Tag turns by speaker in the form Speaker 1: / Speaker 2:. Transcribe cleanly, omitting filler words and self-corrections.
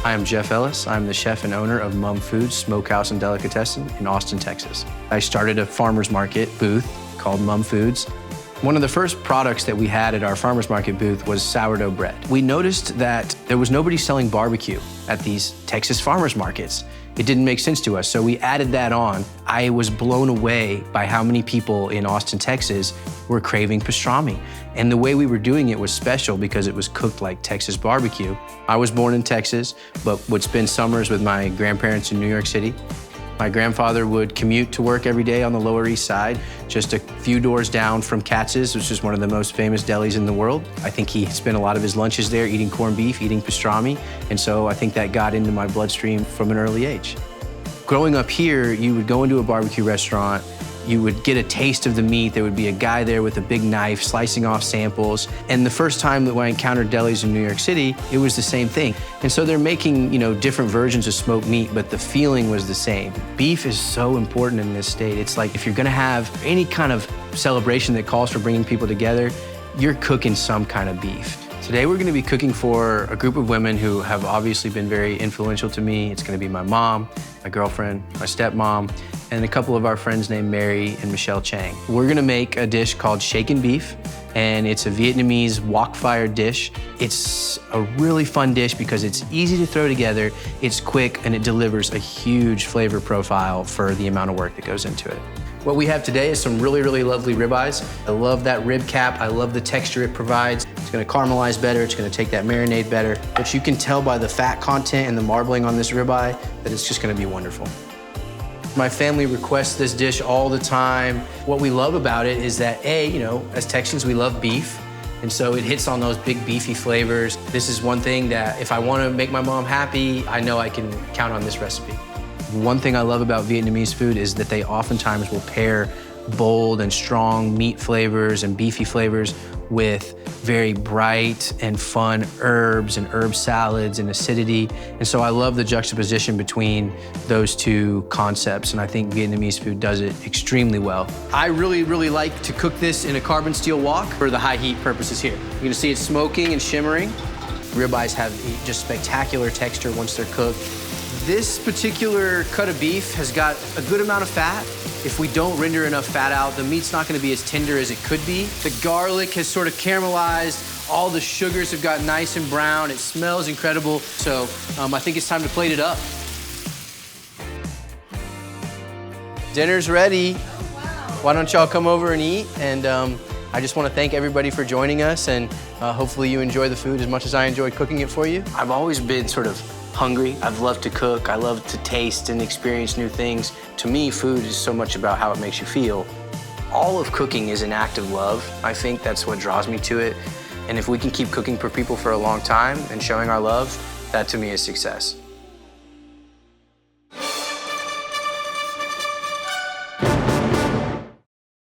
Speaker 1: I am Geoff Ellis. I'm the chef and owner of Mum Foods Smokehouse and Delicatessen in Austin, Texas. I started a farmer's market booth called Mum Foods. One of the first products that we had at our farmer's market booth was sourdough bread. We noticed that there was nobody selling barbecue at these Texas farmers markets. It didn't make sense to us, so we added that on. I was blown away by how many people in Austin, Texas were craving pastrami. And the way we were doing it was special because it was cooked like Texas barbecue. I was born in Texas, but would spend summers with my grandparents in New York City. My grandfather would commute to work every day on the Lower East Side, just a few doors down from Katz's, which is one of the most famous delis in the world. I think he spent a lot of his lunches there eating corned beef, eating pastrami, and so I think that got into my bloodstream from an early age. Growing up here, you would go into a barbecue restaurant, you would get a taste of the meat. There would be a guy there with a big knife slicing off samples. And the first time that I encountered delis in New York City, it was the same thing. And so they're making, different versions of smoked meat, but the feeling was the same. Beef is so important in this state. It's like if you're gonna have any kind of celebration that calls for bringing people together, you're cooking some kind of beef. Today we're gonna be cooking for a group of women who have obviously been very influential to me. It's gonna be my mom, my girlfriend, my stepmom, and a couple of our friends named Mary and Michelle Chang. We're gonna make a dish called Shaking Beef, and it's a Vietnamese wok-fire dish. It's a really fun dish because it's easy to throw together, it's quick, and it delivers a huge flavor profile for the amount of work that goes into it. What we have today is some really, really lovely ribeyes. I love that rib cap. I love the texture it provides. It's gonna caramelize better. It's gonna take that marinade better. But you can tell by the fat content and the marbling on this ribeye that it's just gonna be wonderful. My family requests this dish all the time. What we love about it is that, as Texans, we love beef. And so it hits on those big beefy flavors. This is one thing that if I wanna make my mom happy, I know I can count on this recipe. One thing I love about Vietnamese food is that they oftentimes will pair bold and strong meat flavors and beefy flavors with very bright and fun herbs and herb salads and acidity. And so I love the juxtaposition between those two concepts, and I think Vietnamese food does it extremely well. I really, really like to cook this in a carbon steel wok for the high heat purposes here. You're gonna see it smoking and shimmering. Ribeyes have just spectacular texture once they're cooked. This particular cut of beef has got a good amount of fat. If we don't render enough fat out, the meat's not gonna be as tender as it could be. The garlic has sort of caramelized. All the sugars have got nice and brown. It smells incredible. So I think it's time to plate it up. Dinner's ready.
Speaker 2: Oh, wow.
Speaker 1: Why don't y'all come over and eat? And I just wanna thank everybody for joining us, and hopefully you enjoy the food as much as I enjoyed cooking it for you. I've always been sort of hungry. I've loved to cook. I love to taste and experience new things. To me, food is so much about how it makes you feel. All of cooking is an act of love. I think that's what draws me to it. And if we can keep cooking for people for a long time and showing our love, that to me is success.